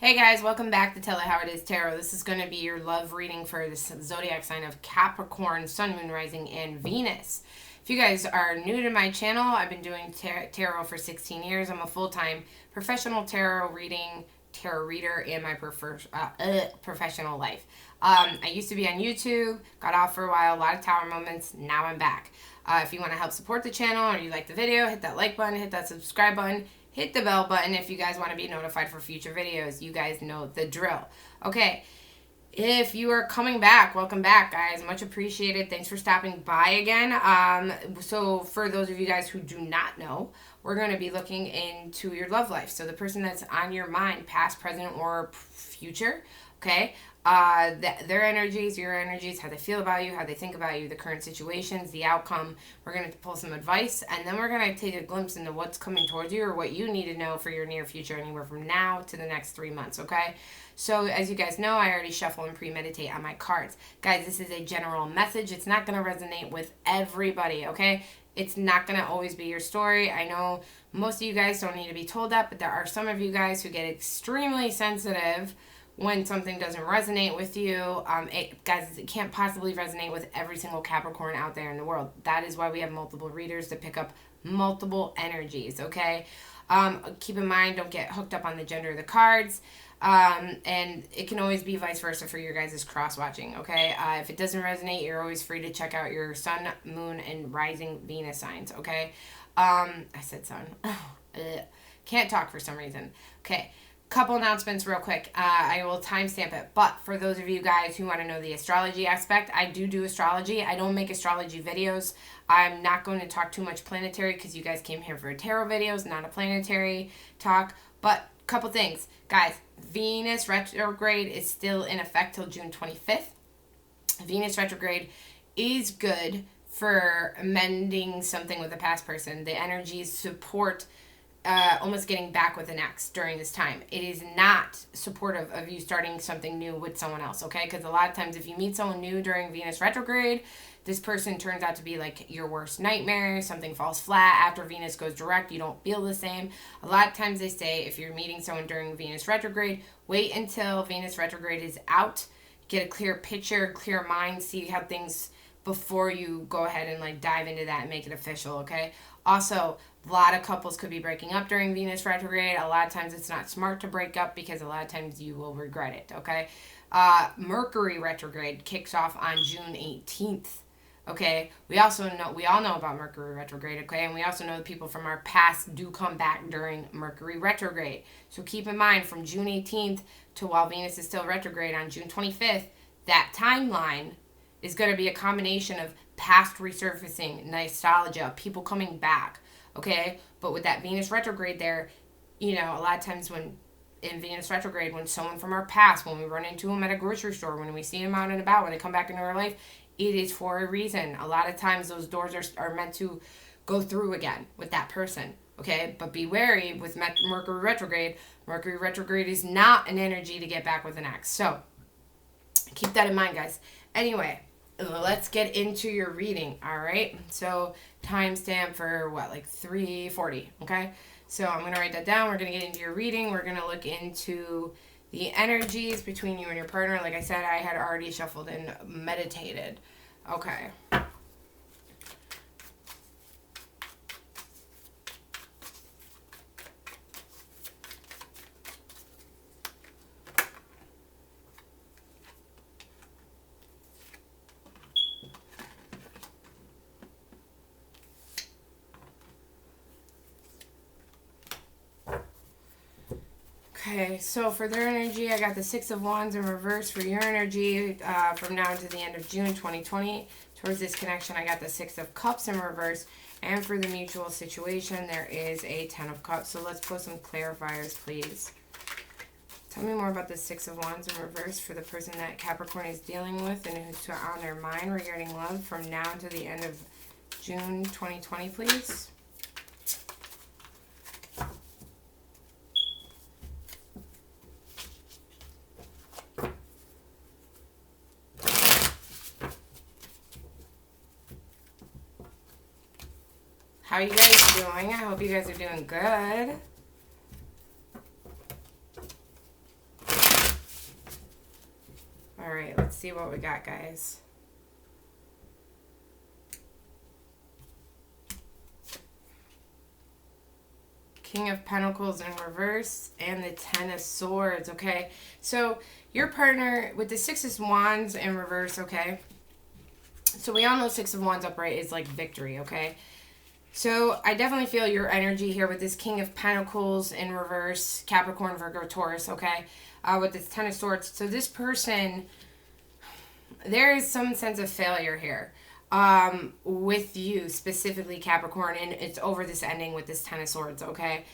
Hey guys, welcome back to Tell It How It Is Tarot. This is going to be your love reading for the zodiac sign of Capricorn, Sun, Moon, Rising, and Venus. If you guys are new to my channel, I've been doing tarot for 16 years. I'm a full-time professional tarot reader in my professional life. I used to be on YouTube, got off for a while, a lot of tower moments, now I'm back. If you want to help support the channel or you like the video, hit that like button, hit that subscribe button. Hit the bell button if you guys want to be notified for future videos. You guys know the drill. Okay, if you are coming back, welcome back, guys. Much appreciated. Thanks for stopping by again. So for those of you guys who do not know, we're going to be looking into your love life. So the person that's on your mind, past, present, or future, okay? Their energies, your energies, how they feel about you, how they think about you, the current situations, the outcome. We're going to pull some advice, and then we're going to take a glimpse into what's coming towards you or what you need to know for your near future, anywhere from now to the next 3 months, okay? So as you guys know, I already shuffle and premeditate on my cards. Guys, this is a general message. It's not going to resonate with everybody, okay? It's not going to always be your story. I know most of you guys don't need to be told that, but there are some of you guys who get extremely sensitive when something doesn't resonate with you. Guys, it can't possibly resonate with every single Capricorn out there in the world. That is why we have multiple readers to pick up multiple energies, okay? Keep in mind, don't get hooked up on the gender of the cards. And it can always be vice versa for your guys' cross-watching, okay? If it doesn't resonate, you're always free to check out your Sun, Moon, and Rising Venus signs, okay? I said Sun. Can't talk for some reason. Okay. Couple announcements real quick. I will timestamp it, but for those of you guys who want to know the astrology aspect, I do astrology. I don't make astrology videos. I'm not going to talk too much planetary because you guys came here for tarot videos, not a planetary talk. But couple things, guys. Venus retrograde is still in effect till June 25th. Venus retrograde is good for mending something with a past person. The energies support almost getting back with an ex during this time. It is not supportive of you starting something new with someone else, okay? Because a lot of times if you meet someone new during Venus retrograde, this person turns out to be like your worst nightmare. Something falls flat. After Venus goes direct, you don't feel the same. A lot of times they say if you're meeting someone during Venus retrograde, wait until Venus retrograde is out, get a clear picture, clear mind, see how things before you go ahead and like dive into that and make it official, okay? Also, a lot of couples could be breaking up during Venus retrograde. A lot of times it's not smart to break up because a lot of times you will regret it, okay? Mercury retrograde kicks off on June 18th, okay? We all know about Mercury retrograde, okay? And we also know that people from our past do come back during Mercury retrograde. So keep in mind from June 18th to while Venus is still retrograde on June 25th, that timeline is going to be a combination of past resurfacing, nostalgia, people coming back, okay? But with that Venus retrograde there, you know, a lot of times when in Venus retrograde, when someone from our past, when we run into them at a grocery store, when we see them out and about, when they come back into our life, it is for a reason. A lot of times those doors are meant to go through again with that person, okay? But be wary with Mercury retrograde. Mercury retrograde is not an energy to get back with an ex. So keep that in mind, guys. Anyway, let's get into your reading, all right? So timestamp for what, like 3:40, okay? So I'm going to write that down. We're going to get into your reading. We're going to look into the energies between you and your partner. Like I said, I had already shuffled and meditated. Okay. Okay, so for their energy, I got the Six of Wands in reverse. For your energy, from now to the end of June 2020, towards this connection, I got the Six of Cups in reverse. And for the mutual situation, there is a Ten of Cups. So let's put some clarifiers, please. Tell me more about the Six of Wands in reverse for the person that Capricorn is dealing with and who's on their mind regarding love from now to the end of June 2020, please. How are you guys doing? I hope you guys are doing good. let's see what we got, guys. King of Pentacles in reverse and the Ten of Swords, okay? So your partner with the Six of Wands in reverse, okay? So we all know Six of Wands upright is like victory, okay? So I definitely feel your energy here with this King of Pentacles in reverse, Capricorn, Virgo, Taurus, okay? With this Ten of Swords. So this person, there is some sense of failure here. With you specifically, Capricorn, and it's over this ending with this Ten of Swords, okay?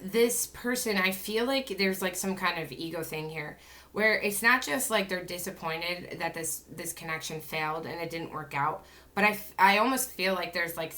This person, I feel like there's like some kind of ego thing here where it's not just like they're disappointed that this connection failed and it didn't work out, but I almost feel like there's like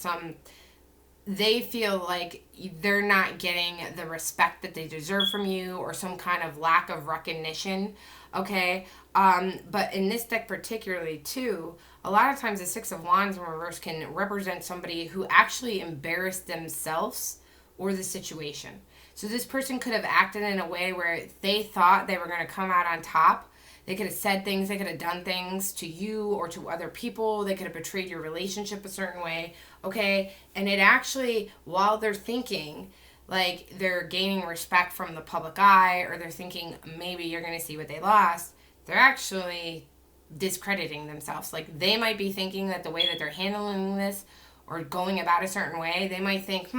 they feel like they're not getting the respect that they deserve from you, or some kind of lack of recognition, okay? But in this deck particularly too, a lot of times the Six of Wands in reverse can represent somebody who actually embarrassed themselves or the situation. So this person could have acted in a way where they thought they were going to come out on top. They could have said things, they could have done things to you or to other people. They could have betrayed your relationship a certain way, okay? And it actually, while they're thinking like they're gaining respect from the public eye, or they're thinking maybe you're going to see what they lost, they're actually discrediting themselves. Like they might be thinking that the way that they're handling this or going about a certain way, they might think,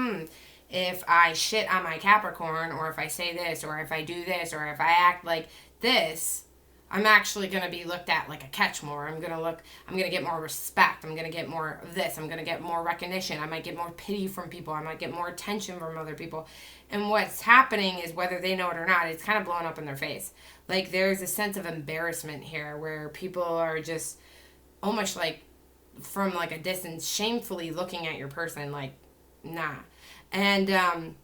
if I shit on my Capricorn, or if I say this, or if I do this, or if I act like this, I'm actually going to be looked at like a catch more. I'm going to get more respect. I'm going to get more of this. I'm going to get more recognition. I might get more pity from people. I might get more attention from other people. And what's happening is, whether they know it or not, it's kind of blowing up in their face. Like there's a sense of embarrassment here where people are just almost like from like a distance shamefully looking at your person like, nah. And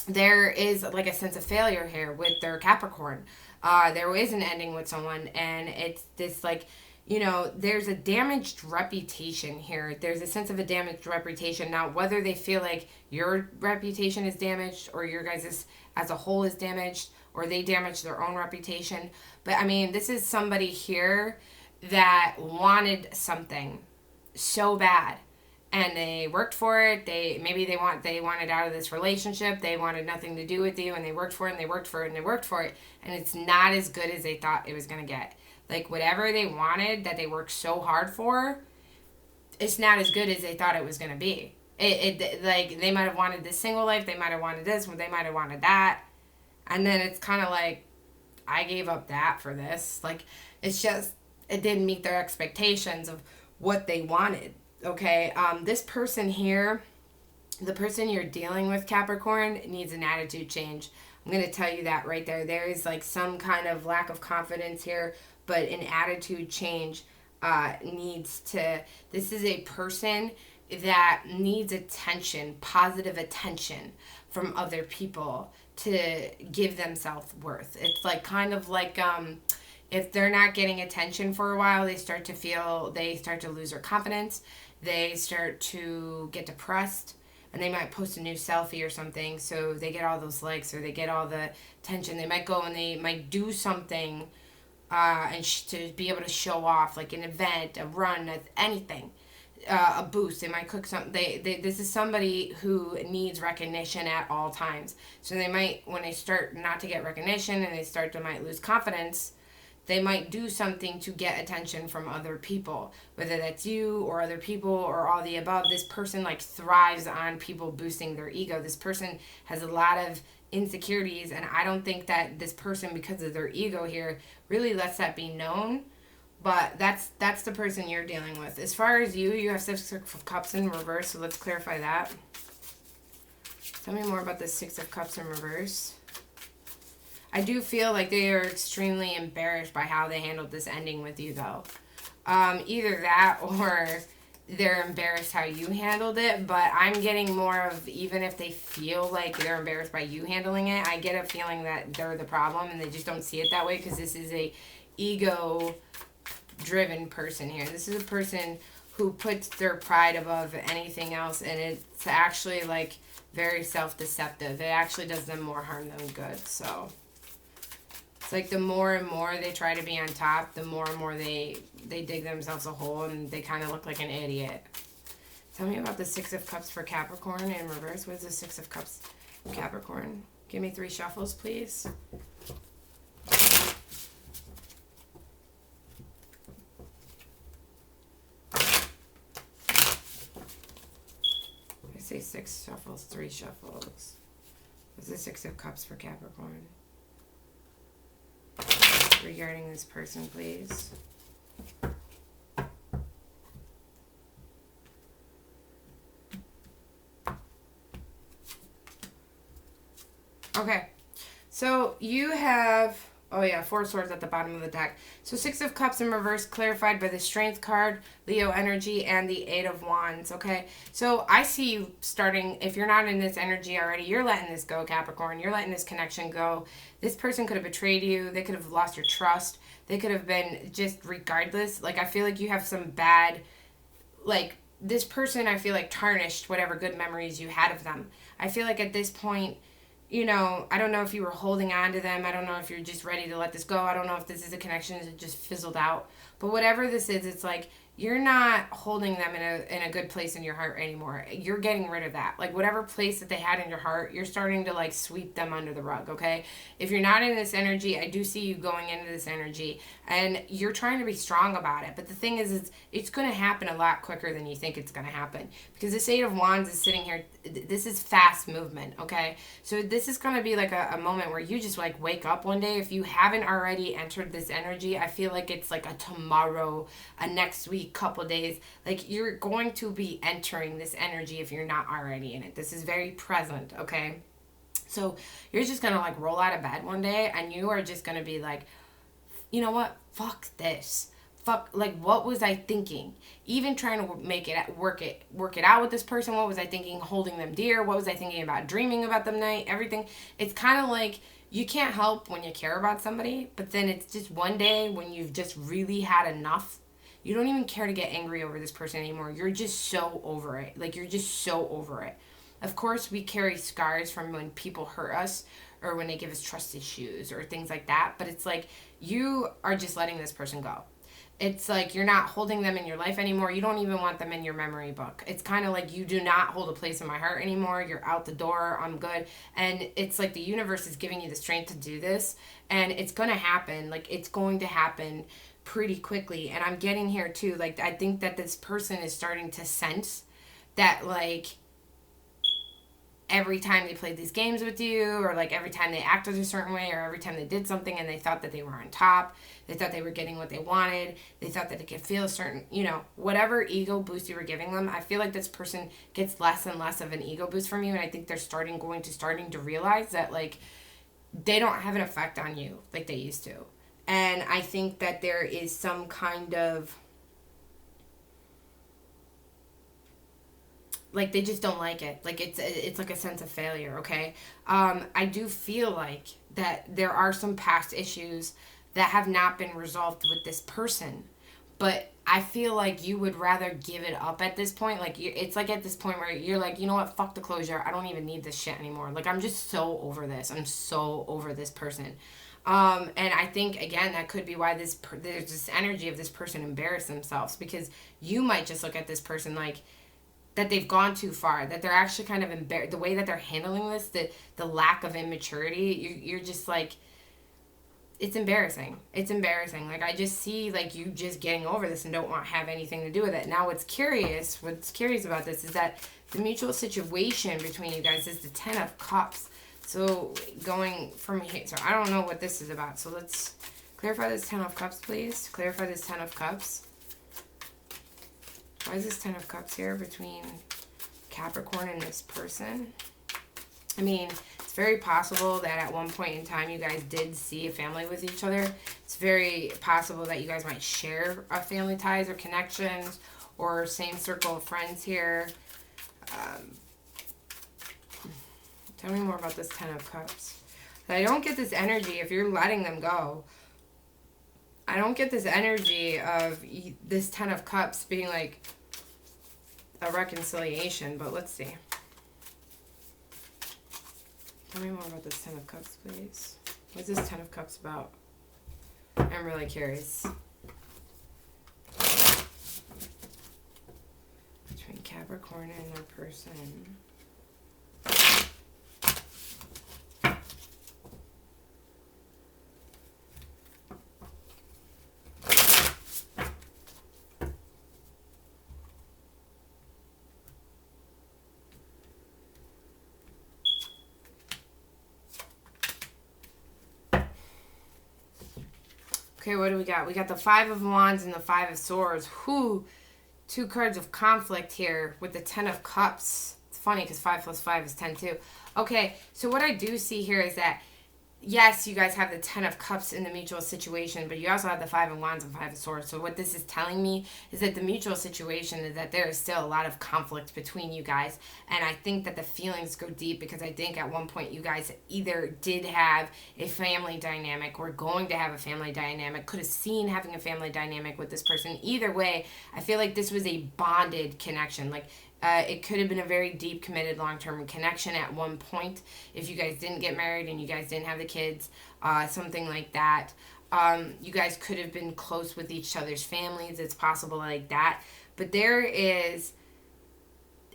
there is like a sense of failure here with their Capricorn. There is an ending with someone, and it's this like, there's a damaged reputation here. There's a sense of a damaged reputation. Now, whether they feel like your reputation is damaged, or your guys' as a whole is damaged, or they damage their own reputation. But I mean, this is somebody here that wanted something so bad, and they worked for it. They wanted out of this relationship. They wanted nothing to do with you, and they worked for it, and they worked for it, and they worked for it, and it's not as good as they thought it was going to get. Like whatever they wanted that they worked so hard for, it's not as good as they thought it was going to be. It like they might have wanted this single life, they might have wanted this, they might have wanted that, and then it's kind of like, I gave up that for this. Like it's just, it didn't meet their expectations of what they wanted. Okay, this person here, the person you're dealing with, Capricorn, needs an attitude change. I'm going to tell you that right there. There is like some kind of lack of confidence here, but an attitude change this is a person that needs attention, positive attention from other people to give them self-worth. It's like kind of like, if they're not getting attention for a while, they start to lose their confidence. They start to get depressed, and they might post a new selfie or something, so they get all those likes, or they get all the attention. They might go and they might do something to be able to show off, like an event, a run, anything, a boost. They might cook something. This is somebody who needs recognition at all times. So they might, when they start not to get recognition and they might lose confidence, they might do something to get attention from other people, whether that's you or other people or all the above. This person like thrives on people boosting their ego. This person has a lot of insecurities, and I don't think that this person, because of their ego here, really lets that be known. But that's the person you're dealing with. As far as you have Six of Cups in reverse, so let's clarify that. Tell me more about the Six of Cups in reverse. I do feel like they are extremely embarrassed by how they handled this ending with you, though. Either that, or they're embarrassed how you handled it. But I'm getting more of, even if they feel like they're embarrassed by you handling it, I get a feeling that they're the problem and they just don't see it that way, because this is a ego-driven person here. This is a person who puts their pride above anything else, and it's actually like very self-deceptive. It actually does them more harm than good. So It's like the more and more they try to be on top, the more and more they dig themselves a hole and they kind of look like an idiot. Tell me about the Six of Cups for Capricorn in reverse. What is the Six of Cups Capricorn? Give me 3 shuffles, please. I say 6 shuffles, 3 shuffles. What's the Six of Cups for Capricorn? Regarding this person, please. Okay, so you have, oh yeah, 4 swords at the bottom of the deck. So 6 of Cups in reverse, clarified by the Strength card, Leo energy, and the 8 of Wands, okay? So I see you starting, if you're not in this energy already, you're letting this go, Capricorn. You're letting this connection go. This person could have betrayed you. They could have lost your trust. They could have been just regardless. Like, I feel like you have some bad, like, this person, I feel like, tarnished whatever good memories you had of them. I feel like at this point, you know, I don't know if you were holding on to them. I don't know if you're just ready to let this go. I don't know if this is a connection that just fizzled out. But whatever this is, it's like you're not holding them in a good place in your heart anymore. You're getting rid of that. Like, whatever place that they had in your heart, you're starting to, like, sweep them under the rug, okay? If you're not in this energy, I do see you going into this energy, and you're trying to be strong about it. But the thing is it's going to happen a lot quicker than you think it's going to happen. Because this 8 of Wands is sitting here. This is fast movement, okay? So this is going to be, like, a moment where you just, like, wake up one day. If you haven't already entered this energy, I feel like it's, like, a tomorrow, a next week, couple days. Like, you're going to be entering this energy if you're not already in it. This is very present, okay? So you're just gonna, like, roll out of bed one day and you are just gonna be like, you know what, fuck this, fuck, like, what was I thinking? Even trying to make it work it out with this person. What was I thinking holding them dear? What was I thinking about dreaming about them night? Everything. It's kind of like you can't help when you care about somebody, but then it's just one day when you've just really had enough. You don't even care to get angry over this person anymore. You're just so over it. Like, you're just so over it. Of course, we carry scars from when people hurt us or when they give us trust issues or things like that. But it's like you are just letting this person go. It's like you're not holding them in your life anymore. You don't even want them in your memory book. It's kind of like you do not hold a place in my heart anymore. You're out the door. I'm good. And it's like the universe is giving you the strength to do this. And it's going to happen. Like, it's going to happen pretty quickly. And I'm getting here too, like, I think that this person is starting to sense that, like, every time they played these games with you, or like every time they acted a certain way, or every time they did something and they thought that they were on top, they thought they were getting what they wanted, they thought that they could feel a certain, you know, whatever ego boost you were giving them, I feel like this person gets less and less of an ego boost from you. And I think they're starting to realize that, like, they don't have an effect on you like they used to. And I think that there is some kind of, like, they just don't like it. Like, it's like a sense of failure, okay? I do feel like that there are some past issues that have not been resolved with this person. But I feel like you would rather give it up at this point. Like, it's like at this point where you're like, you know what? Fuck the closure. I don't even need this shit anymore. Like, I'm just so over this. I'm so over this person. And I think, again, that could be why there's this energy of this person embarrass themselves, because you might just look at this person like that they've gone too far, that they're actually kind of embarrassed, the way that they're handling this, the lack of immaturity, you're just like, it's embarrassing. It's embarrassing. Like, I just see, like, you just getting over this and don't want to have anything to do with it. Now, what's curious about this is that the mutual situation between you guys is the 10 of Cups. So going from here, so I don't know what this is about. So let's clarify this 10 of Cups, please. Clarify this 10 of Cups. Why is this 10 of Cups here between Capricorn and this person? I mean, it's very possible that at one point in time you guys did see a family with each other. It's very possible that you guys might share family ties or connections or same circle of friends here. Tell me more about this 10 of Cups. I don't get this energy if you're letting them go. I don't get this energy of this 10 of Cups being like a reconciliation, but let's see. Tell me more about this 10 of Cups, please. What's this Ten of Cups about? I'm really curious. Between Capricorn and their person. Okay, what do we got? We got the Five of Wands and the Five of Swords. Whew. Two cards of conflict here with the Ten of Cups. It's funny because 5 plus 5 is 10 too. Okay, so what I do see here is that, yes, you guys have the Ten of Cups in the mutual situation, but you also have the Five of Wands and Five of Swords. So what this is telling me is that the mutual situation is that there is still a lot of conflict between you guys. And I think that the feelings go deep because I think at one point you guys either did have a family dynamic, were going to have a family dynamic, could have seen having a family dynamic with this person. Either way, I feel like this was a bonded connection. Like, it could have been a very deep, committed, long-term connection at one point if you guys didn't get married and you guys didn't have the kids, something like that. You guys could have been close with each other's families. It's possible like that. But there is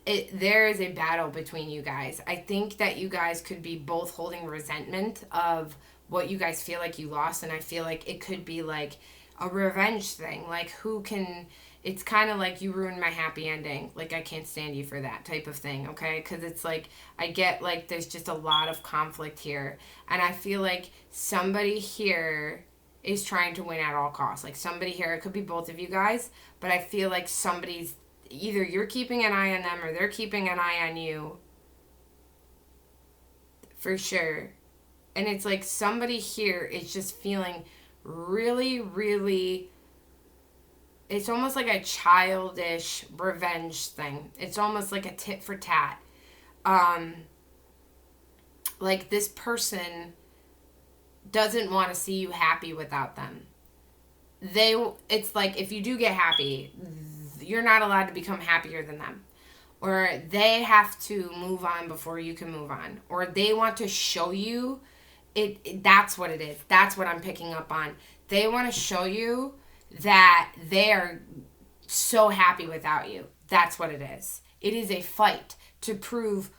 a battle between you guys. I think that you guys could be both holding resentment of what you guys feel like you lost, and I feel like it could be like a revenge thing. Like, who can... It's kind of like, you ruined my happy ending. Like, I can't stand you for that type of thing, okay? Because it's like, I get like there's just a lot of conflict here. And I feel like somebody here is trying to win at all costs. Like, somebody here, it could be both of you guys, but I feel like somebody's, either you're keeping an eye on them or they're keeping an eye on you. For sure. And it's like somebody here is just feeling really, really... It's almost like a childish revenge thing. It's almost like a tit for tat. Like, this person doesn't want to see you happy without them. It's like, if you do get happy, you're not allowed to become happier than them. Or they have to move on before you can move on. Or they want to show you that's what it is. That's what I'm picking up on. They want to show you that they are so happy without you. That's what it is. It is a fight to prove,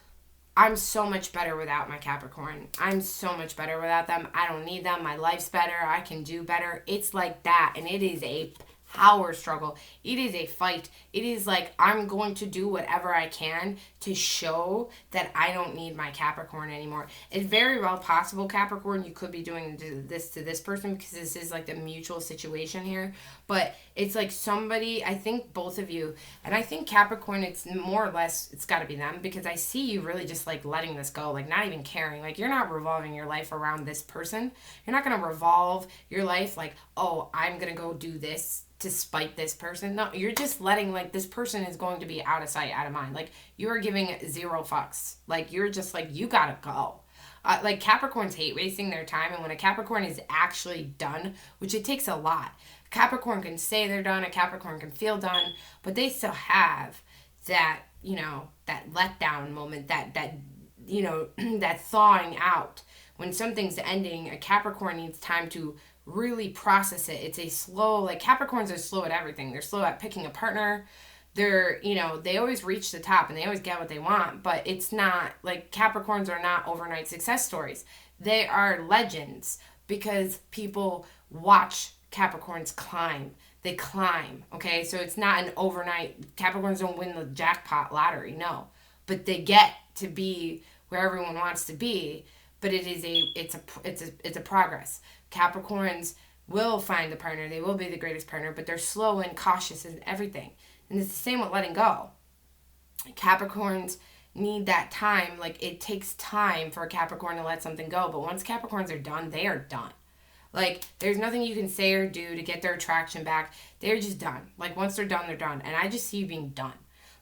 I'm so much better without my Capricorn. I'm so much better without them. I don't need them. My life's better. I can do better. It's like that. And it is a power struggle. It is a fight. It is like, I'm going to do whatever I can to show that I don't need my Capricorn anymore. It's very well possible, Capricorn, you could be doing this to this person because this is like the mutual situation here. But it's like somebody, I think both of you, and I think Capricorn, it's more or less, it's got to be them, because I see you really just like letting this go, like not even caring. Like, you're not revolving your life around this person. You're not going to revolve your life like, oh, I'm going to go do this to spite this person. No, you're just letting, like, this person is going to be out of sight, out of mind. Like, you are giving 0 fucks. Like, you're just like, you gotta go. Like, Capricorns hate wasting their time, and when a Capricorn is actually done, which it takes a lot, Capricorn can say they're done, a Capricorn can feel done, but they still have that, you know, that letdown moment, that you know, that thawing out. When something's ending, a Capricorn needs time to really process it. It's a slow, like, Capricorns are slow at everything. They're slow at picking a partner. They're, you know, they always reach the top and they always get what they want, but it's not, like, Capricorns are not overnight success stories. They are legends because people watch Capricorns climb. They climb, okay? So it's not an overnight, Capricorns don't win the jackpot lottery, no. But they get to be where everyone wants to be, but it's a progress. Capricorns will find the partner. They will be the greatest partner, but they're slow and cautious in everything. And it's the same with letting go. Capricorns need that time. Like, it takes time for a Capricorn to let something go. But once Capricorns are done, they are done. Like, there's nothing you can say or do to get their attraction back. They're just done. Like, once they're done, they're done. And I just see you being done.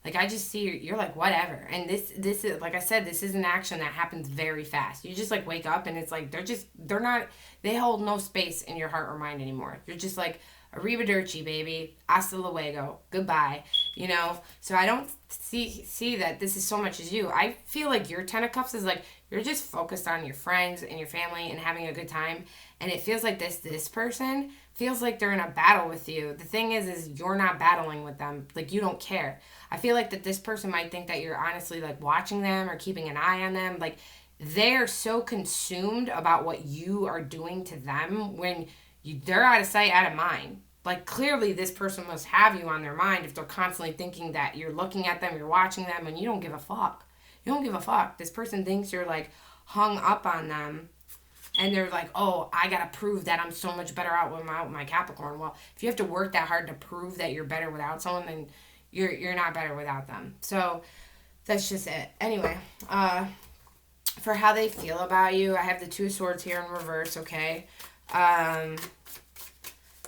Like, I just see you're like, whatever. And this is, like I said, this is an action that happens very fast. You just, like, wake up and it's like, they hold no space in your heart or mind anymore. You're just like, arrivederci, baby. Hasta luego. Goodbye. You know? So I don't see that this is so much as you. I feel like your Ten of Cups is like, You're just focused on your friends and your family and having a good time. And it feels like this person feels like they're in a battle with you. The thing is you're not battling with them. Like, you don't care. I feel like that this person might think that you're honestly like watching them or keeping an eye on them. Like, they're so consumed about what you are doing to them when they're out of sight, out of mind. Like, clearly this person must have you on their mind if they're constantly thinking that you're looking at them, you're watching them, and you don't give a fuck. You don't give a fuck. This person thinks you're like hung up on them, and they're like, oh, I gotta prove that I'm so much better out with my Capricorn. Well, if you have to work that hard to prove that you're better without someone, then you're not better without them. So that's just it. Anyway, for how they feel about you, I have the Two of Swords here in reverse, okay?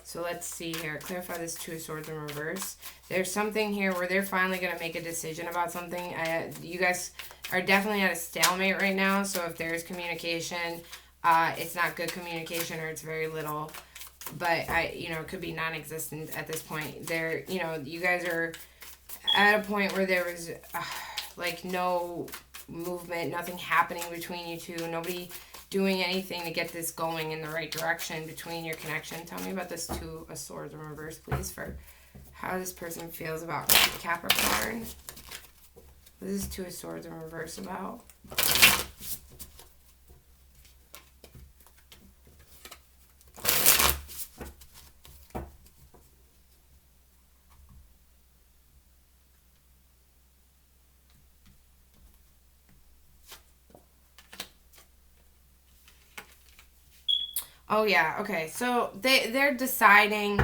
So let's see here. Clarify this Two of Swords in reverse. There's something here where they're finally going to make a decision about something. You guys are definitely at a stalemate right now. So if there's communication, it's not good communication, or it's very little. But, it could be non-existent at this point. You guys are at a point where there was, no movement, nothing happening between you two. Nobody doing anything to get this going in the right direction between your connection. Tell me about this Two of Swords in reverse, please, for how this person feels about Capricorn. What is this Two of Swords in reverse about? Oh, yeah. Okay. So they're deciding,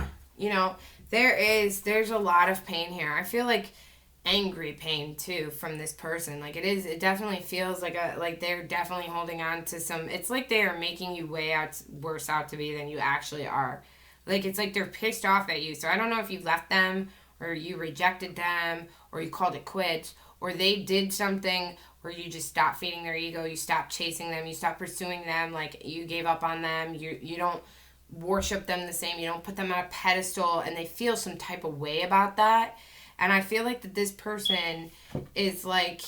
there's a lot of pain here. I feel like angry pain too from this person. Like, it definitely feels like they're definitely holding on to some, it's like they are making you worse out to be than you actually are. Like, it's like they're pissed off at you. So I don't know if you left them, or you rejected them, or you called it quits, or they did something where you just stopped feeding their ego, you stopped chasing them, you stopped pursuing them, like you gave up on them, you don't worship them the same, you don't put them on a pedestal, and they feel some type of way about that. And I feel like that this person is like,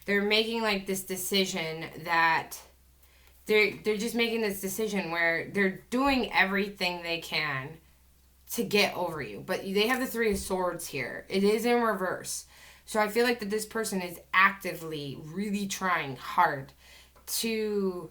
they're making like this decision that they're just making this decision where they're doing everything they can to get over you. But they have the Three of Swords here. It is in reverse. So I feel like that this person is actively really trying hard to,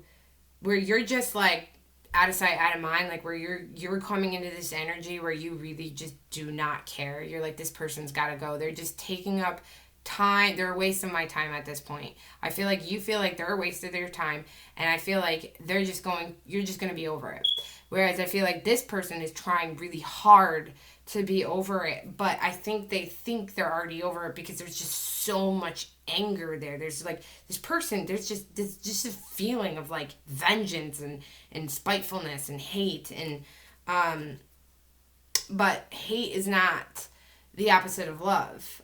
where you're just like out of sight, out of mind, like where you're coming into this energy where you really just do not care. You're like, this person's got to go. They're just taking up time. They're wasting my time at this point. I feel like you feel like they're a waste of their time, and I feel like you're just going to be over it. Whereas I feel like this person is trying really hard to be over it, but I think they think they're already over it because there's just so much anger there. There's like this person, there's just a feeling of like vengeance and spitefulness and hate, and but hate is not the opposite of love.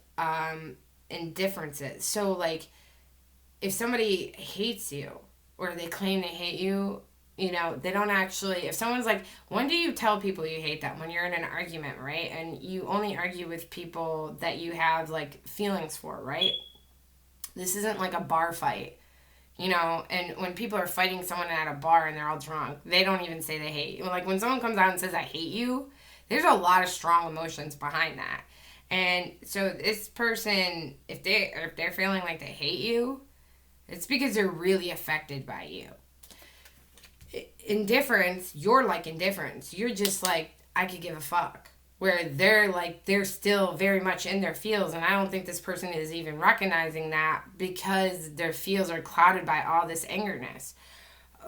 Indifference. So like, if somebody hates you or they claim they hate you, they don't actually, if someone's like, when do you tell people you hate them? When you're in an argument, right? And you only argue with people that you have like feelings for, right? This isn't like a bar fight, and when people are fighting someone at a bar and they're all drunk, they don't even say they hate you. Like, when someone comes out and says, I hate you, there's a lot of strong emotions behind that. And so this person, if they're feeling like they hate you, it's because they're really affected by you. Indifference, you're like indifference. You're just like, I could give a fuck. Where they're like, they're still very much in their feels, and I don't think this person is even recognizing that because their feels are clouded by all this angerness.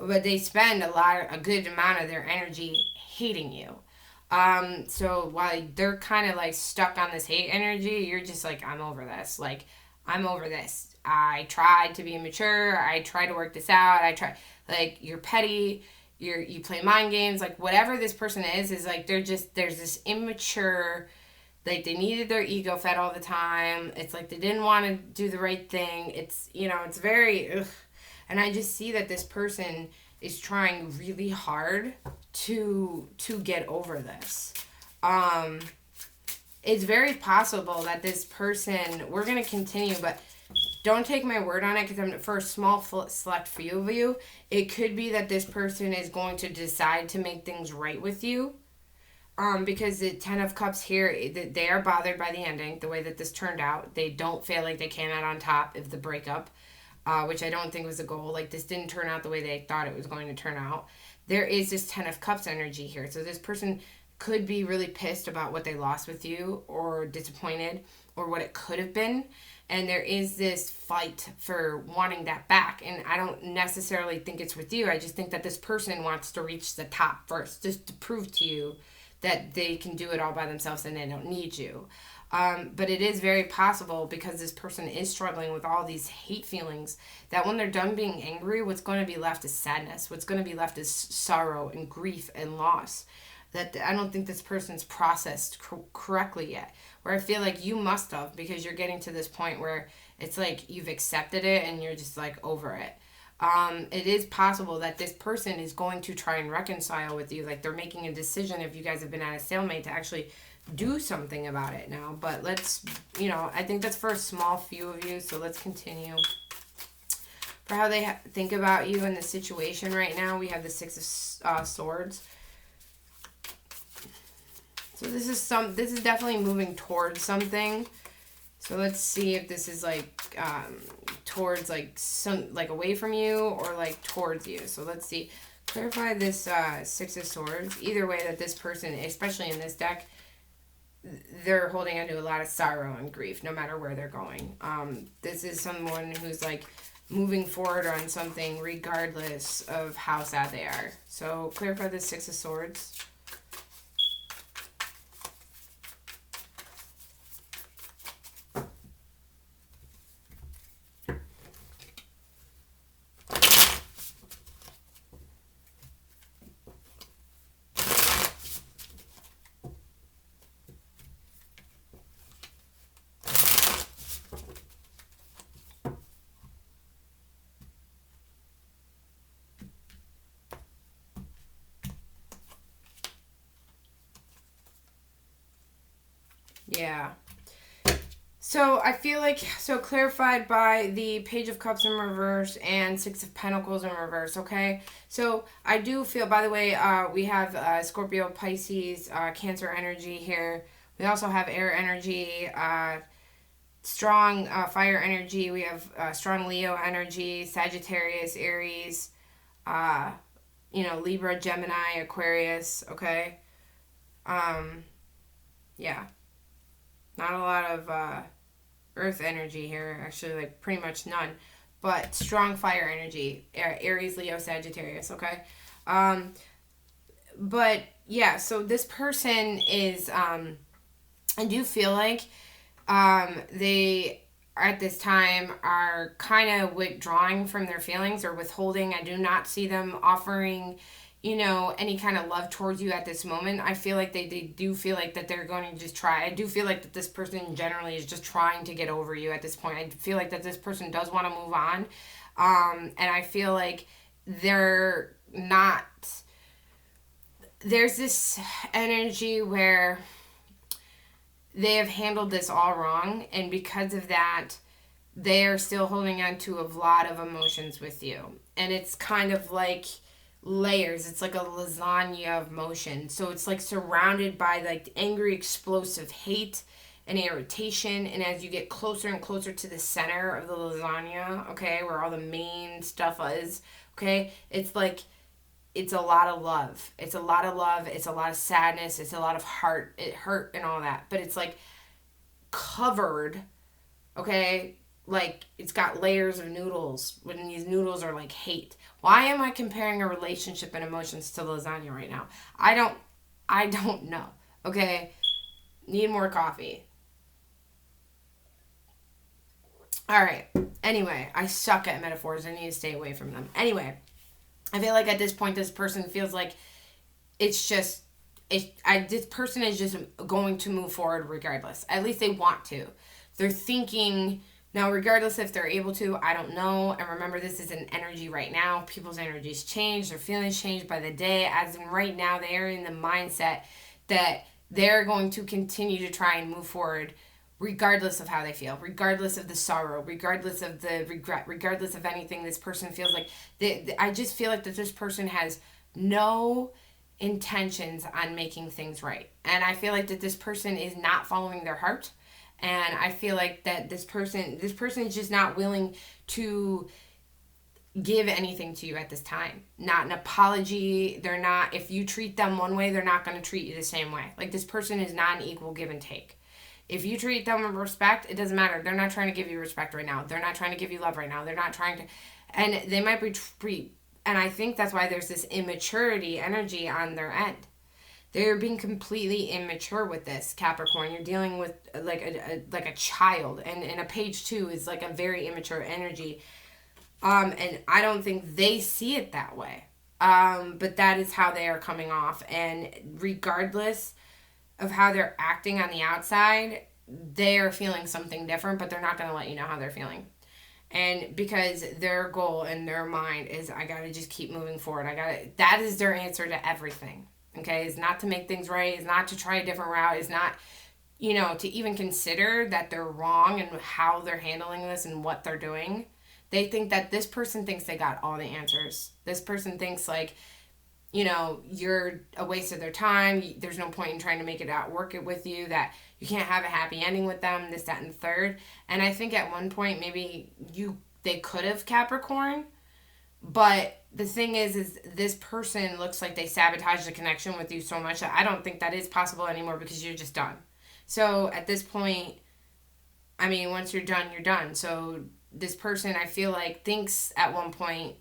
But they spend a good amount of their energy hating you. So while they're kind of like stuck on this hate energy, you're just like, I'm over this. Like, I'm over this. I tried to be mature. I tried to work this out. Like, you're petty. You play mind games. Like, whatever this person is like, there's this immature, like, they needed their ego fed all the time. It's like they didn't want to do the right thing. It's, it's very, ugh. And I just see that this person is trying really hard to get over this. It's very possible that this person, we're going to continue, but don't take my word on it, because for a small select few of you, it could be that this person is going to decide to make things right with you. Because the Ten of Cups here, they are bothered by the ending, the way that this turned out. They don't feel like they came out on top of the breakup, which I don't think was the goal. Like, this didn't turn out the way they thought it was going to turn out. There is this Ten of Cups energy here. So this person could be really pissed about what they lost with you, or disappointed, or what it could have been. And there is this fight for wanting that back. And I don't necessarily think it's with you. I just think that this person wants to reach the top first, just to prove to you that they can do it all by themselves and they don't need you. But it is very possible, because this person is struggling with all these hate feelings, that when they're done being angry, what's going to be left is sadness. What's going to be left is sorrow and grief and loss. That I don't think this person's processed correctly yet. Where I feel like you must have, because you're getting to this point where it's like you've accepted it and you're just like over it. It is possible that this person is going to try and reconcile with you. Like, they're making a decision, if you guys have been at a stalemate, to actually do something about it now. But let's, I think that's for a small few of you. So let's continue. For how they think about you in the situation right now, we have the Six of Swords. So this is definitely moving towards something. So let's see if this is like towards like away from you, or like towards you. So let's see. Clarify this Six of Swords. Either way, that this person, especially in this deck, they're holding on to a lot of sorrow and grief, no matter where they're going. This is someone who's like moving forward on something regardless of how sad they are. So clarify the Six of Swords. Yeah. So I feel like, clarified by the Page of Cups in reverse and Six of Pentacles in reverse, okay? So I do feel, by the way, we have Scorpio, Pisces, Cancer energy here. We also have air energy, strong fire energy. We have strong Leo energy, Sagittarius, Aries, Libra, Gemini, Aquarius, okay? Yeah. Not a lot of earth energy here, actually, like pretty much none. But strong fire energy, Aries, Leo, Sagittarius, okay? But yeah, so this person is, I do feel like they, at this time, are kind of withdrawing from their feelings, or withholding. I do not see them offering, any kind of love towards you at this moment. I feel like they do feel like that they're going to just try. I do feel like that this person generally is just trying to get over you at this point. I feel like that this person does want to move on. And I feel like they're not, there's this energy where they have handled this all wrong. And because of that, they are still holding on to a lot of emotions with you. And it's kind of like layers. It's like a lasagna of emotion. So it's like surrounded by like angry, explosive hate and irritation. And as you get closer and closer to the center of the lasagna, okay, where all the main stuff is, okay, it's like, it's a lot of love. It's a lot of love. It's a lot of sadness. It's a lot of hurt and all that. But it's like covered, okay, like it's got layers of noodles, when these noodles are like hate. Why am I comparing a relationship and emotions to lasagna right now? I don't know. Okay. Need more coffee. All right. Anyway, I suck at metaphors. I need to stay away from them. Anyway, I feel like at this point, this person feels like it's just, this person is just going to move forward regardless. At least they want to. They're thinking, now regardless if they're able to, I don't know. And remember, this is an energy right now. People's energies change. Their feelings change by the day. As in right now, they are in the mindset that they're going to continue to try and move forward regardless of how they feel, regardless of the sorrow, regardless of the regret, regardless of anything this person feels like. I just feel like that this person has no intentions on making things right. And I feel like that this person is not following their heart. And I feel like that this person is just not willing to give anything to you at this time. Not an apology. They're not, if you treat them one way, they're not going to treat you the same way. Like, this person is not an equal give and take. If you treat them with respect, it doesn't matter. They're not trying to give you respect right now. They're not trying to give you love right now. They're not trying to, and they might be, and I think that's why there's this immaturity energy on their end. They're being completely immature with this, Capricorn. You're dealing with like a child, and a page 2 is like a very immature energy. And I don't think they see it that way. But that is how they are coming off. And regardless of how they're acting on the outside, they are feeling something different, but they're not going to let you know how they're feeling. And because their goal in their mind is, I got to just keep moving forward. That is their answer to everything. Okay. It's not to make things right. It's not to try a different route. It's not, to even consider that they're wrong and how they're handling this and what they're doing. They think that this person thinks they got all the answers. This person thinks like, you're a waste of their time. There's no point in trying to make it out, work it with you, that you can't have a happy ending with them, this, that, and the third. And I think at one point, maybe they could have, Capricorn. But the thing is this person looks like they sabotaged the connection with you so much that I don't think that is possible anymore, because you're just done. So at this point, I mean, once you're done, you're done. So this person, I feel like, thinks at one point,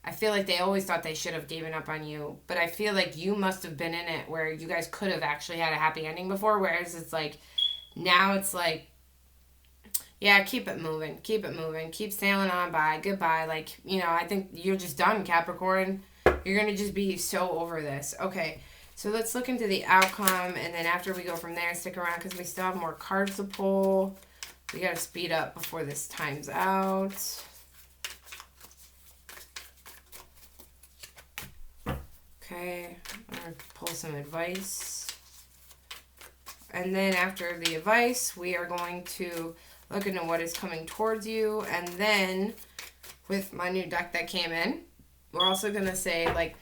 I feel like they always thought they should have given up on you. But I feel like you must have been in it where you guys could have actually had a happy ending before. Whereas it's like, now it's like, yeah, keep it moving. Keep it moving. Keep sailing on by. Goodbye. Like, I think you're just done, Capricorn. You're going to just be so over this. Okay, so let's look into the outcome. And then after we go from there, stick around because we still have more cards to pull. We got to speed up before this time's out. Okay, I'm going to pull some advice. And then after the advice, we are going to look into what is coming towards you. And then with my new deck that came in, we're also going to say, like,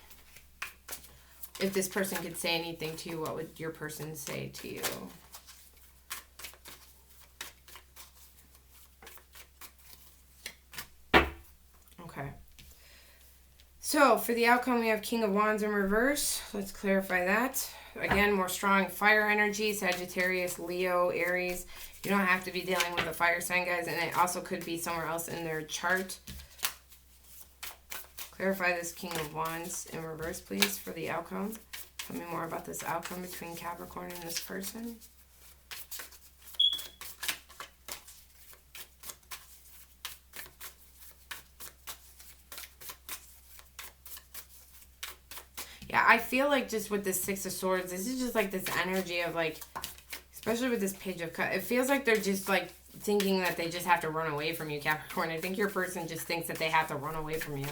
if this person could say anything to you, what would your person say to you? Okay. So, for the outcome, we have King of Wands in reverse. Let's clarify that. Again, more strong fire energy, Sagittarius, Leo, Aries. You don't have to be dealing with a fire sign, guys, and it also could be somewhere else in their chart. Clarify this King of Wands in reverse, please, for the outcome. Tell me more about this outcome between Capricorn and this person. Yeah, I feel like just with this Six of Swords, this is just like this energy of like, especially with this Page of Cups, it feels like they're just like thinking that they just have to run away from you, Capricorn. I think your person just thinks that they have to run away from you.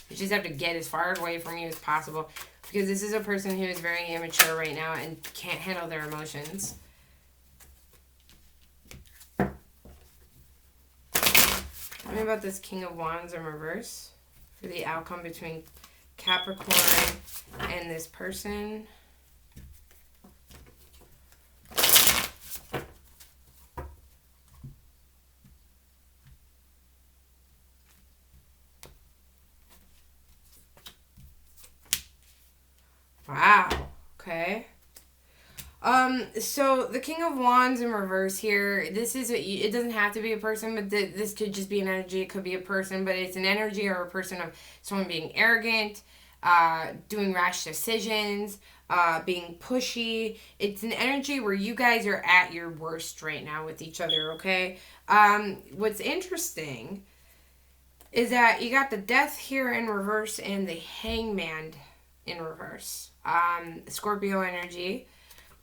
You just have to get as far away from you as possible, because this is a person who is very immature right now and can't handle their emotions. Tell me about this King of Wands in reverse for the outcome between Capricorn and this person. Wow. Okay. So the King of Wands in reverse here, this is, it doesn't have to be a person, but this could just be an energy. It could be a person, but it's an energy or a person of someone being arrogant, doing rash decisions, being pushy. It's an energy where you guys are at your worst right now with each other, okay? What's interesting is that you got the Death here in reverse and the Hangman in reverse. Scorpio energy.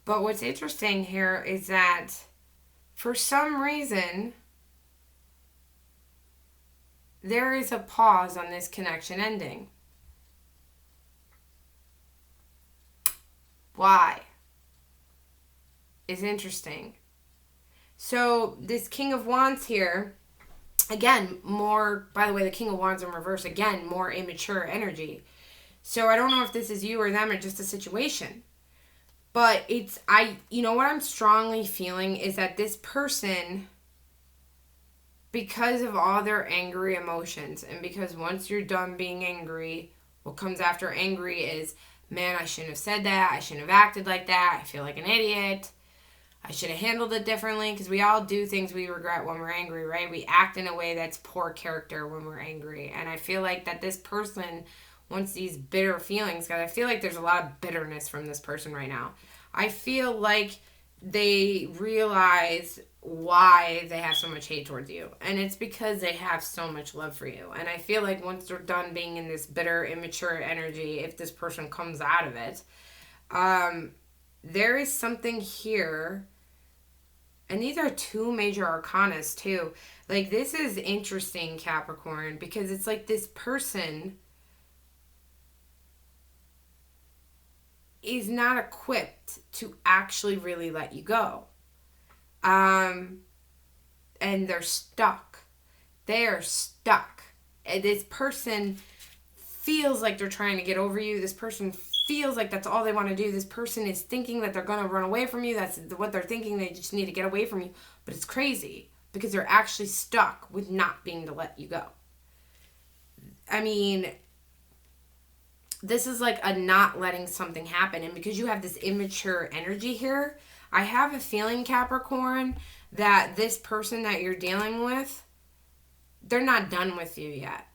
But what's interesting here is that for some reason, there is a pause on this connection ending. Why? Is interesting. So this King of Wands here, again, more, by the way, the King of Wands in reverse, again, more immature energy. So I don't know if this is you or them or just a situation. But it's, you know what I'm strongly feeling is that this person, because of all their angry emotions, and because once you're done being angry, what comes after angry is, man, I shouldn't have said that. I shouldn't have acted like that. I feel like an idiot. I should have handled it differently, because we all do things we regret when we're angry, right? We act in a way that's poor character when we're angry. And I feel like that this person wants these bitter feelings, because I feel like there's a lot of bitterness from this person right now. I feel like they realize why they have so much hate towards you. And it's because they have so much love for you. And I feel like once they're done being in this bitter, immature energy, if this person comes out of it, there is something here. And these are two major arcanas too. Like, this is interesting, Capricorn, because it's like this person is not equipped to actually really let you go. And they're stuck. They are stuck. And this person feels like they're trying to get over you. This person feels like that's all they want to do. This person is thinking that they're going to run away from you. That's what they're thinking. They just need to get away from you. But it's crazy because they're actually stuck with not being to let you go. I mean, this is like a not letting something happen. And because you have this immature energy here, I have a feeling, Capricorn, that this person that you're dealing with, they're not done with you yet.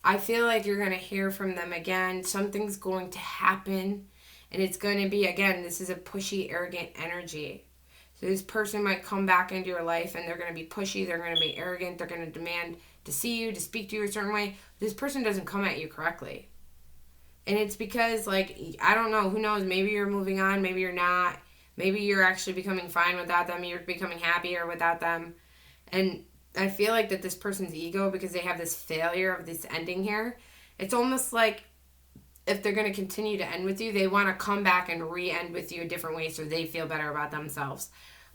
I feel like you're going to hear from them again. Something's going to happen. And it's going to be, again, this is a pushy, arrogant energy. So this person might come back into your life and they're going to be pushy. They're going to be arrogant. They're going to demand to see you, to speak to you a certain way. This person doesn't come at you correctly. And it's because, like, I don't know. Who knows? Maybe you're moving on. Maybe you're not. Maybe you're actually becoming fine without them. You're becoming happier without them. And I feel like that this person's ego, because they have this failure of this ending here, it's almost like if they're going to continue to end with you, they want to come back and re-end with you a different way so they feel better about themselves.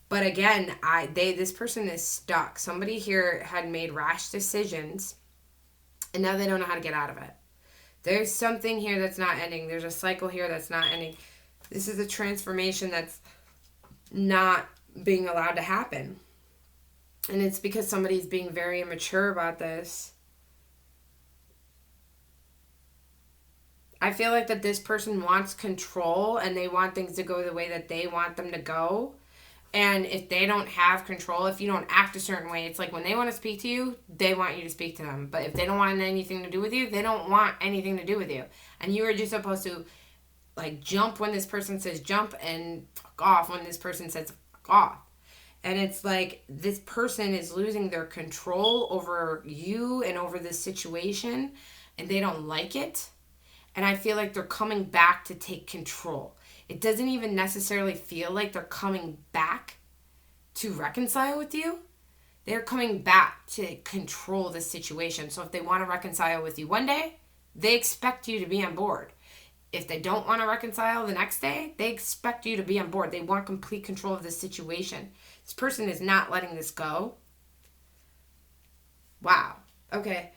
But again, this person is stuck. Somebody here had made rash decisions, and now they don't know how to get out of it. There's something here that's not ending. There's a cycle here that's not ending. This is a transformation that's not being allowed to happen. And it's because somebody's being very immature about this. I feel like that this person wants control and they want things to go the way that they want them to go. And if they don't have control, if you don't act a certain way, it's like when they want to speak to you, they want you to speak to them. But if they don't want anything to do with you, they don't want anything to do with you. And you are just supposed to, like, jump when this person says jump and fuck off when this person says fuck off. And it's like this person is losing their control over you and over this situation, and they don't like it. And I feel like they're coming back to take control. It doesn't even necessarily feel like they're coming back to reconcile with you. They're coming back to control the situation. So if they want to reconcile with you one day, they expect you to be on board. If they don't want to reconcile the next day, they expect you to be on board. They want complete control of the situation. This person is not letting this go. Wow. Okay.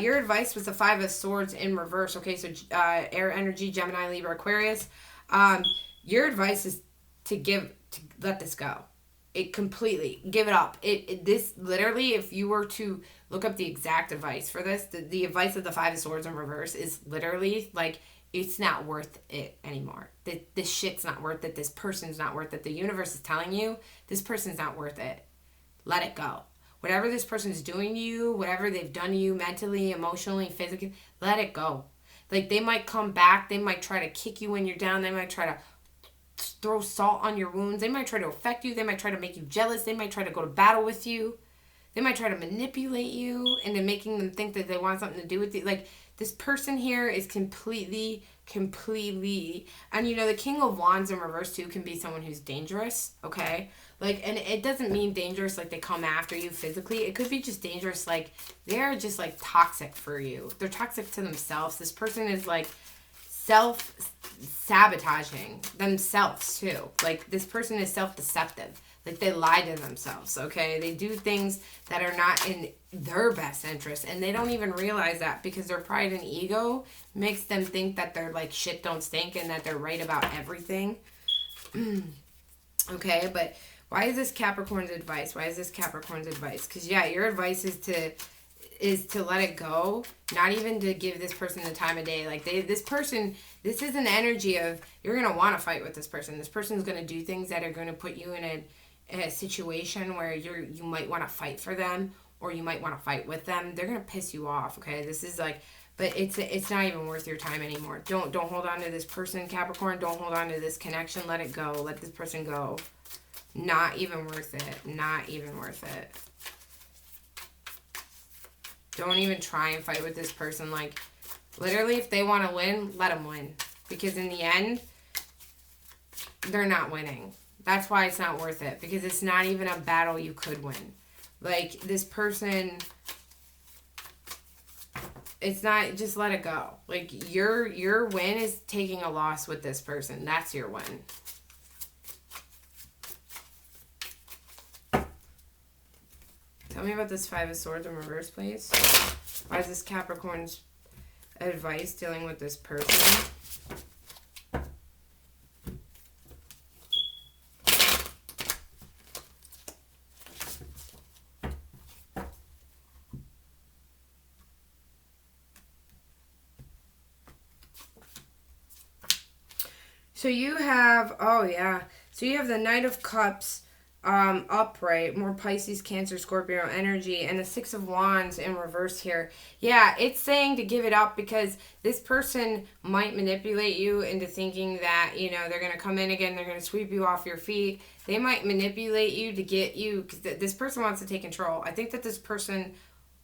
Your advice was the Five of Swords in reverse. Okay, so air energy, Gemini, Libra, Aquarius. Your advice is to let this go. It completely, give it up. This literally, if you were to look up the exact advice for this, the advice of the Five of Swords in reverse is literally like, it's not worth it anymore. This shit's not worth it. This person's not worth it. The universe is telling you this person's not worth it. Let it go. Whatever this person's doing to you, whatever they've done to you mentally, emotionally, physically, let it go. Like, they might come back. They might try to kick you when you're down. They might try to throw salt on your wounds. They might try to affect you. They might try to make you jealous. They might try to go to battle with you. They might try to manipulate you into making them think that they want something to do with you. Like, this person here is completely, and you know, the King of Wands in reverse too can be someone who's dangerous, okay? Like, and it doesn't mean dangerous like they come after you physically. It could be just dangerous like they're just like toxic for you. They're toxic to themselves. This person is like self-sabotaging themselves too. Like, this person is self-deceptive. Like, they lie to themselves, okay? They do things that are not in their best interest, and they don't even realize that, because their pride and ego makes them think that they're like shit don't stink and that they're right about everything. Okay, but why is this Capricorn's advice? Why is this Capricorn's advice? Because, yeah, your advice is to let it go, not even to give this person the time of day. Like, this is an energy of, you're going to want to fight with this person. This person's going to do things that are going to put you in a situation where you might want to fight for them, or you might want to fight with them. They're going to piss you off, okay? This is like, but it's not even worth your time anymore. Don't hold on to this person, Capricorn. Don't hold on to this connection. Let it go. Let this person go. Not even worth it. Not even worth it. Don't even try and fight with this person. Like, literally, if they want to win, let them win. Because in the end, they're not winning. That's why it's not worth it. Because it's not even a battle you could win. Like, this person, it's not, just let it go. Like, your win is taking a loss with this person. That's your win. Tell me about this Five of Swords in reverse, please. Why is this Capricorn's advice dealing with this person? So you have, oh yeah, so you have the Knight of Cups upright, more Pisces, Cancer, Scorpio energy, and the Six of Wands in reverse here. Yeah, it's saying to give it up, because this person might manipulate you into thinking that, you know, they're going to come in again, they're going to sweep you off your feet. They might manipulate you to get you, because this person wants to take control. I think that this person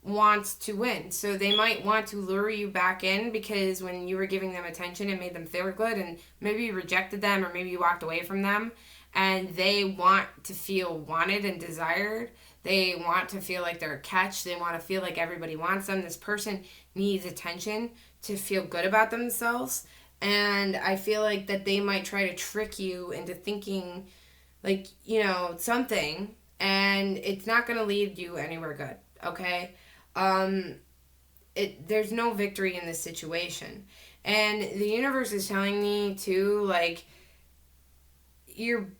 wants to win. So they might want to lure you back in, because when you were giving them attention, it made them feel good, and maybe you rejected them, or maybe you walked away from them, and they want to feel wanted and desired. They want to feel like they're a catch. They want to feel like everybody wants them. This person needs attention to feel good about themselves, and I feel like that they might try to trick you into thinking, like, you know, something, and it's not going to lead you anywhere good, okay? There's no victory in this situation. And the universe is telling me too, like, you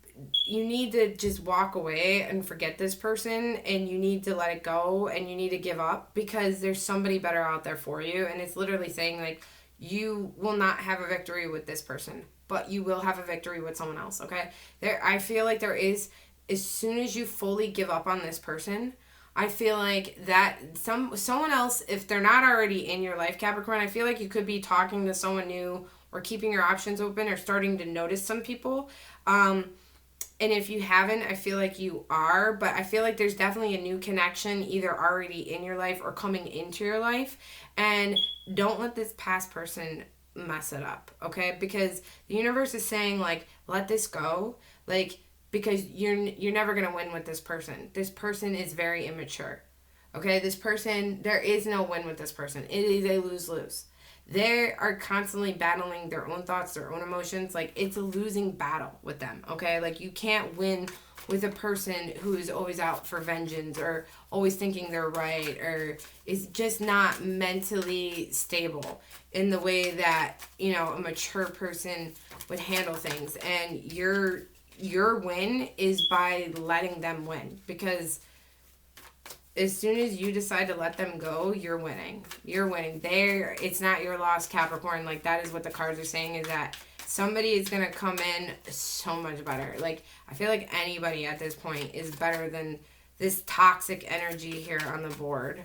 need to just walk away and forget this person, and you need to let it go, and you need to give up, because there's somebody better out there for you. And it's literally saying, like, you will not have a victory with this person, but you will have a victory with someone else, okay? I feel like there is, as soon as you fully give up on this person, I feel like that someone else, if they're not already in your life, Capricorn, I feel like you could be talking to someone new, or keeping your options open, or starting to notice some people. And if you haven't, I feel like you are, but I feel like there's definitely a new connection either already in your life or coming into your life. And don't let this past person mess it up, okay? Because the universe is saying, like, let this go. Like, because you're never going to win with this person. This person is very immature. Okay? This person, there is no win with this person. It is a lose-lose. They are constantly battling their own thoughts, their own emotions. Like, it's a losing battle with them. Okay? Like, you can't win with a person who is always out for vengeance, or always thinking they're right, or is just not mentally stable in the way that, you know, a mature person would handle things. And your win is by letting them win, because as soon as you decide to let them go, you're winning. You're winning. It's not your loss, Capricorn. Like, that is what the cards are saying, is that somebody is going to come in so much better. Like, I feel like anybody at this point is better than this toxic energy here on the board.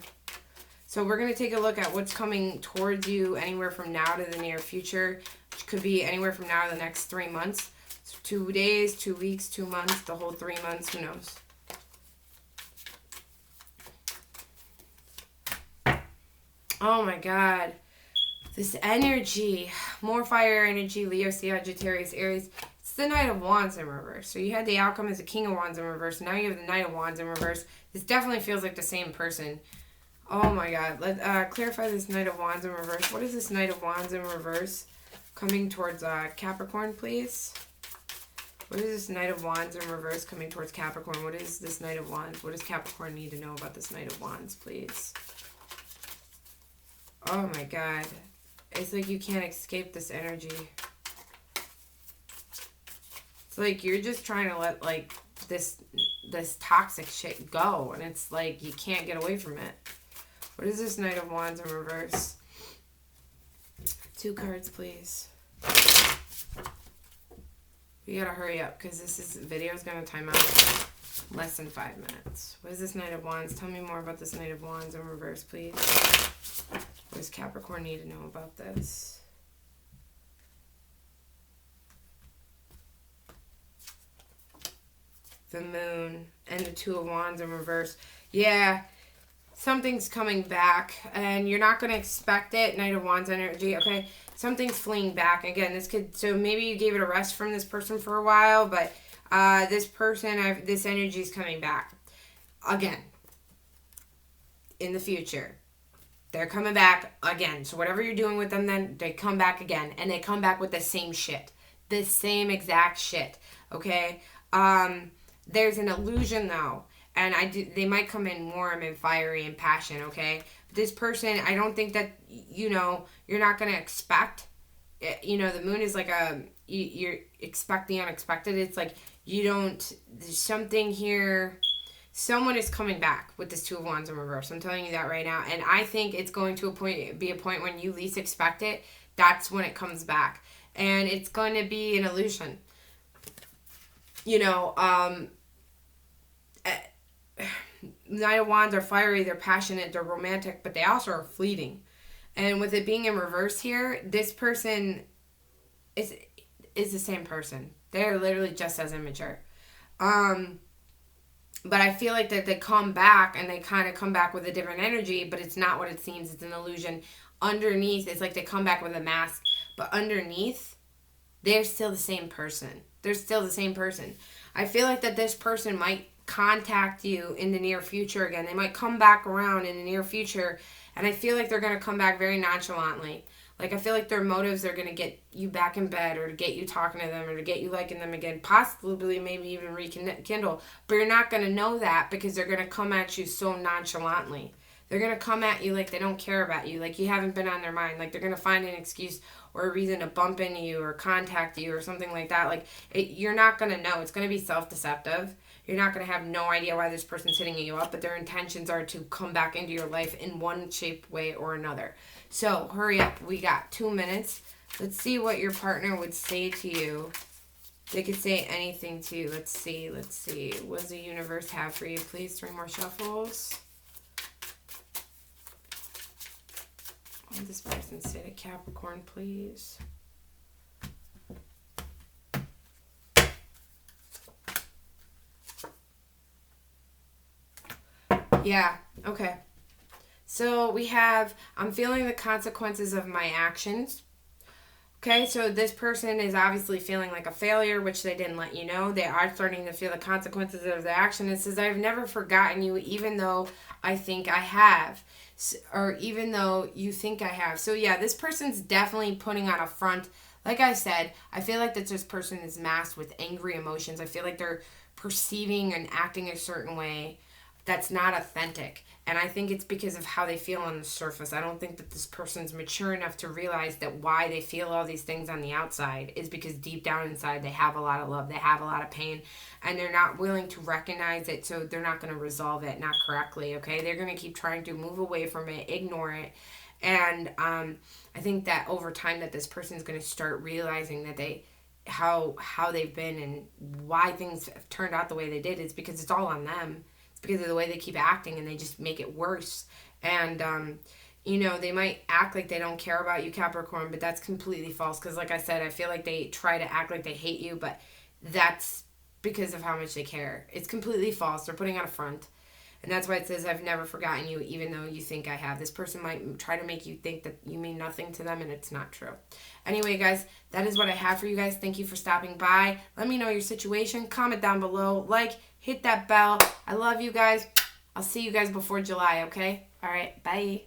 So we're going to take a look at what's coming towards you anywhere from now to the near future, which could be anywhere from now to the next 3 months. 2 days, 2 weeks, 2 months, the whole 3 months, who knows? Oh my God. This energy, more fire energy, Leo, Sagittarius, Aries. It's the Knight of Wands in reverse. So you had the outcome as the King of Wands in reverse. Now you have the Knight of Wands in reverse. This definitely feels like the same person. Oh my God. Let's clarify this Knight of Wands in reverse. What is this Knight of Wands in reverse coming towards Capricorn, please? What is this Knight of Wands in reverse coming towards Capricorn? What is this Knight of Wands? What does Capricorn need to know about this Knight of Wands, please? Oh my God. It's like you can't escape this energy. It's like you're just trying to let like this toxic shit go, and it's like you can't get away from it. What is this Knight of Wands in reverse? 2 cards, please. We gotta hurry up because this video is gonna time out less than 5 minutes. What is this Knight of Wands? Tell me more about this Knight of Wands in reverse, please. What does Capricorn need to know about this? The Moon and the 2 of Wands in reverse. Yeah, something's coming back and you're not going to expect it. Knight of Wands energy, okay? Something's fleeing back. Again, this could, so maybe you gave it a rest from this person for a while, but this person, this energy is coming back. Again, in the future. They're coming back again. So whatever you're doing with them, then they come back again. And they come back with the same shit. The same exact shit. Okay? There's an illusion, though. And they might come in warm and fiery and passion, okay? But this person, I don't think that, you know, you're not going to expect. You know, the moon is like you expect the unexpected. It's like you don't, there's something here. Someone is coming back with this 2 of Wands in reverse. I'm telling you that right now. And I think it's going to be a point when you least expect it. That's when it comes back. And it's going to be an illusion. You know, Knight of Wands are fiery, they're passionate, they're romantic, but they also are fleeting. And with it being in reverse here, this person is the same person. They're literally just as immature. But I feel like that they come back and they kind of come back with a different energy, but it's not what it seems. It's an illusion. Underneath, it's like they come back with a mask, but underneath, they're still the same person. They're still the same person. I feel like that this person might contact you in the near future again. They might come back around in the near future, and I feel like they're going to come back very nonchalantly. Like, I feel like their motives are going to get you back in bed or to get you talking to them or to get you liking them again, possibly maybe even rekindle. But you're not going to know that because they're going to come at you so nonchalantly. They're going to come at you like they don't care about you, like you haven't been on their mind. Like, they're going to find an excuse or a reason to bump into you or contact you or something like that. Like, you're not going to know. It's going to be self-deceptive. You're not going to have no idea why this person's hitting you up, but their intentions are to come back into your life in one shape, way, or another. So, hurry up. We got 2 minutes. Let's see what your partner would say to you. They could say anything to you. Let's see. What does the universe have for you, please? 3 more shuffles. What does this person say to Capricorn, please? Yeah, okay. So we have, I'm feeling the consequences of my actions. Okay, so this person is obviously feeling like a failure, which they didn't let you know. They are starting to feel the consequences of their action. It says, I've never forgotten you, even though I think I have. Or even though you think I have. So yeah, this person's definitely putting on a front. Like I said, I feel like that this person is masked with angry emotions. I feel like they're perceiving and acting a certain way that's not authentic. And I think it's because of how they feel on the surface. I don't think that this person's mature enough to realize that why they feel all these things on the outside is because deep down inside they have a lot of love, they have a lot of pain, and they're not willing to recognize it, so they're not going to resolve it, not correctly, okay? They're going to keep trying to move away from it, ignore it. And I think that over time that this person's going to start realizing that how they've been and why things have turned out the way they did is because it's all on them. Because of the way they keep acting and they just make it worse. And, you know, they might act like they don't care about you, Capricorn, but that's completely false. Because like I said, I feel like they try to act like they hate you, but that's because of how much they care. It's completely false. They're putting on a front. And that's why it says, I've never forgotten you, even though you think I have. This person might try to make you think that you mean nothing to them, and it's not true. Anyway, guys, that is what I have for you guys. Thank you for stopping by. Let me know your situation. Comment down below. Like, hit that bell. I love you guys. I'll see you guys before July, okay? All right, bye.